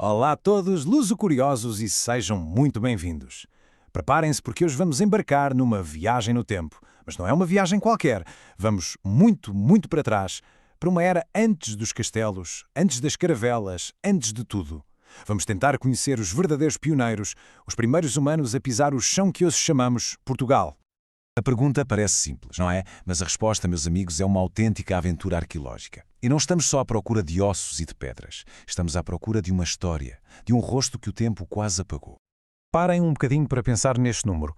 Olá a todos, luso-curiosos e sejam muito bem-vindos. Preparem-se porque hoje vamos embarcar numa viagem no tempo. Mas não é uma viagem qualquer. Vamos muito para trás, para uma era antes dos castelos, antes das caravelas, antes de tudo. Vamos tentar conhecer os verdadeiros pioneiros, os primeiros humanos a pisar o chão que hoje chamamos Portugal. A pergunta parece simples, não é? Mas a resposta, meus amigos, é uma autêntica aventura arqueológica. E não estamos só à procura de ossos e de pedras. Estamos à procura de uma história, de um rosto que o tempo quase apagou. Parem um bocadinho para pensar neste número.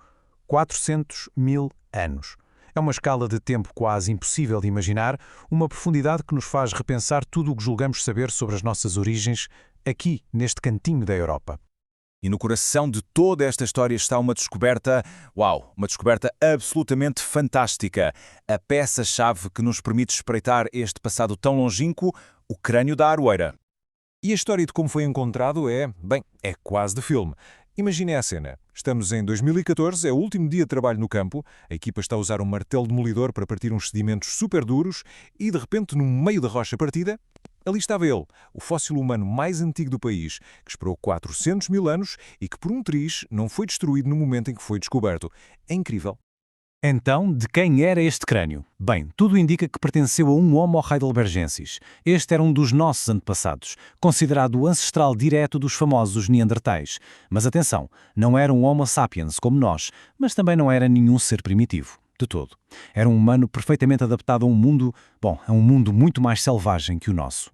400.000 anos. É uma escala de tempo quase impossível de imaginar, uma profundidade que nos faz repensar tudo o que julgamos saber sobre as nossas origens aqui, neste cantinho da Europa. E no coração de toda esta história está uma descoberta, uma descoberta absolutamente fantástica. A peça-chave que nos permite espreitar este passado tão longínquo, o crânio da Aroeira. E a história de como foi encontrado é quase de filme. Imaginem a cena. Estamos em 2014, é o último dia de trabalho no campo, a equipa está a usar um martelo demolidor para partir uns sedimentos super duros e, de repente, no meio da rocha partida, ali estava ele, o fóssil humano mais antigo do país, que esperou 400.000 anos e que, por um triz, não foi destruído no momento em que foi descoberto. É incrível. Então, de quem era este crânio? Bem, tudo indica que pertenceu a um Homo heidelbergensis. Este era um dos nossos antepassados, considerado o ancestral direto dos famosos Neandertais. Mas atenção, não era um Homo sapiens como nós, mas também não era nenhum ser primitivo, de todo. Era um humano perfeitamente adaptado a um mundo muito mais selvagem que o nosso.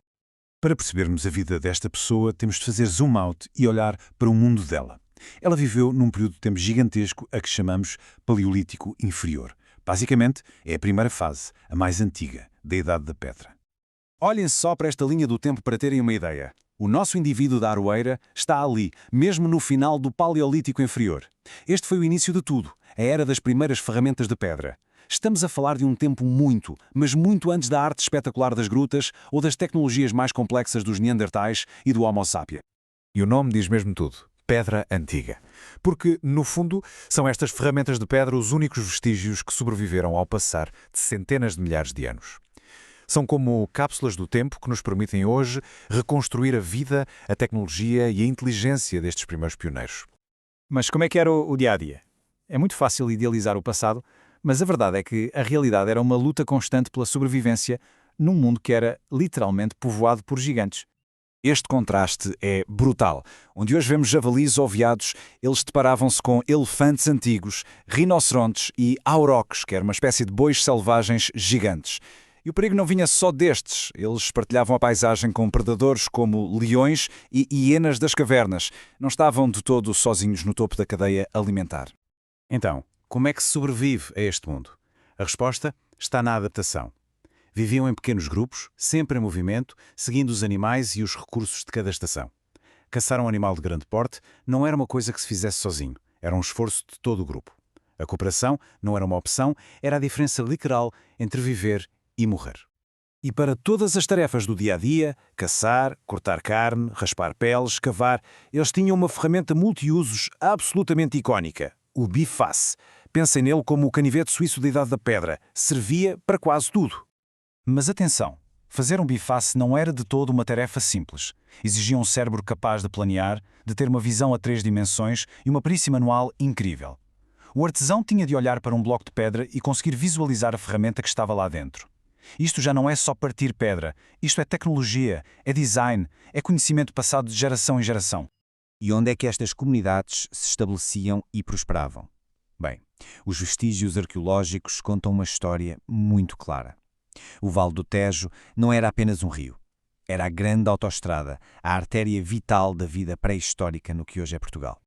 Para percebermos a vida desta pessoa, temos de fazer zoom out e olhar para o mundo dela. Ela viveu num período de tempo gigantesco a que chamamos Paleolítico Inferior. Basicamente, é a primeira fase, a mais antiga, da Idade da Pedra. Olhem só para esta linha do tempo para terem uma ideia. O nosso indivíduo da Aroeira está ali, mesmo no final do Paleolítico Inferior. Este foi o início de tudo, a era das primeiras ferramentas de pedra. Estamos a falar de um tempo mas muito antes da arte espetacular das grutas ou das tecnologias mais complexas dos Neandertais e do Homo sapiens. E o nome diz mesmo tudo. Pedra Antiga. Porque, no fundo, são estas ferramentas de pedra os únicos vestígios que sobreviveram ao passar de centenas de milhares de anos. São como cápsulas do tempo que nos permitem hoje reconstruir a vida, a tecnologia e a inteligência destes primeiros pioneiros. Mas como é que era o dia-a-dia? É muito fácil idealizar o passado, mas a verdade é que a realidade era uma luta constante pela sobrevivência num mundo que era literalmente povoado por gigantes. Este contraste é brutal. Onde hoje vemos javalis ou veados, eles deparavam-se com elefantes antigos, rinocerontes e aurochs, que era uma espécie de bois selvagens gigantes. E o perigo não vinha só destes. Eles partilhavam a paisagem com predadores como leões e hienas das cavernas. Não estavam de todo sozinhos no topo da cadeia alimentar. Então, como é que se sobrevive a este mundo? A resposta está na adaptação. Viviam em pequenos grupos, sempre em movimento, seguindo os animais e os recursos de cada estação. Caçar um animal de grande porte não era uma coisa que se fizesse sozinho, era um esforço de todo o grupo. A cooperação não era uma opção, era a diferença literal entre viver e morrer. E para todas as tarefas do dia-a-dia, caçar, cortar carne, raspar peles, cavar, eles tinham uma ferramenta multiusos absolutamente icónica, o biface. Pensem nele como o canivete suíço da Idade da Pedra, servia para quase tudo. Mas atenção, fazer um biface não era de todo uma tarefa simples. Exigia um cérebro capaz de planear, de ter uma visão a 3 dimensões e uma perícia manual incrível. O artesão tinha de olhar para um bloco de pedra e conseguir visualizar a ferramenta que estava lá dentro. Isto já não é só partir pedra, isto é tecnologia, é design, é conhecimento passado de geração em geração. E onde é que estas comunidades se estabeleciam e prosperavam? Bem, os vestígios arqueológicos contam uma história muito clara. O Vale do Tejo não era apenas um rio. Era a grande autoestrada, a artéria vital da vida pré-histórica no que hoje é Portugal.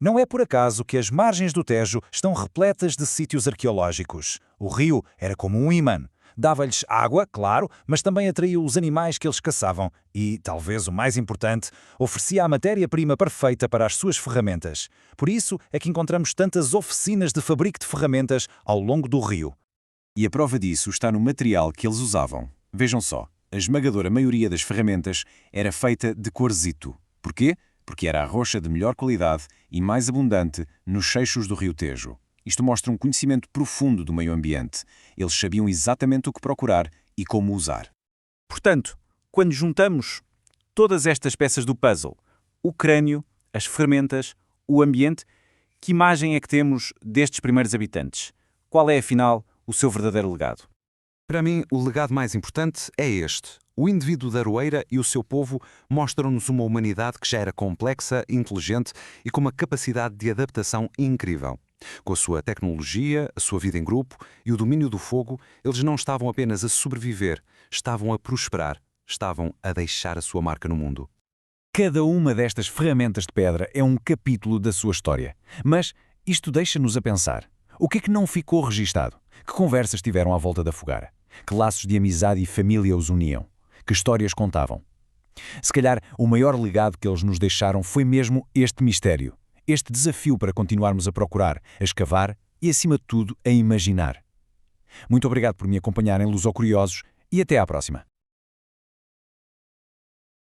Não é por acaso que as margens do Tejo estão repletas de sítios arqueológicos. O rio era como um imã. Dava-lhes água, claro, mas também atraía os animais que eles caçavam e, talvez o mais importante, oferecia a matéria-prima perfeita para as suas ferramentas. Por isso é que encontramos tantas oficinas de fabrico de ferramentas ao longo do rio. E a prova disso está no material que eles usavam. Vejam só, a esmagadora maioria das ferramentas era feita de quartzito. Porquê? Porque era a rocha de melhor qualidade e mais abundante nos seixos do rio Tejo. Isto mostra um conhecimento profundo do meio ambiente. Eles sabiam exatamente o que procurar e como usar. Portanto, quando juntamos todas estas peças do puzzle, O crânio, as ferramentas, o ambiente. Que imagem é que temos destes primeiros habitantes? Qual é, afinal, o seu verdadeiro legado? Para mim, o legado mais importante é este. O indivíduo da Aroeira e o seu povo mostram-nos uma humanidade que já era complexa, inteligente e com uma capacidade de adaptação incrível. Com a sua tecnologia, a sua vida em grupo e o domínio do fogo, eles não estavam apenas a sobreviver, estavam a prosperar, estavam a deixar a sua marca no mundo. Cada uma destas ferramentas de pedra é um capítulo da sua história. Mas isto deixa-nos a pensar. O que é que não ficou registado? Que conversas tiveram à volta da fogueira? Que laços de amizade e família os uniam? Que histórias contavam? Se calhar, o maior legado que eles nos deixaram foi mesmo este mistério. Este desafio para continuarmos a procurar, a escavar e, acima de tudo, a imaginar. Muito obrigado por me acompanharem, Lusocuriosos, e até à próxima.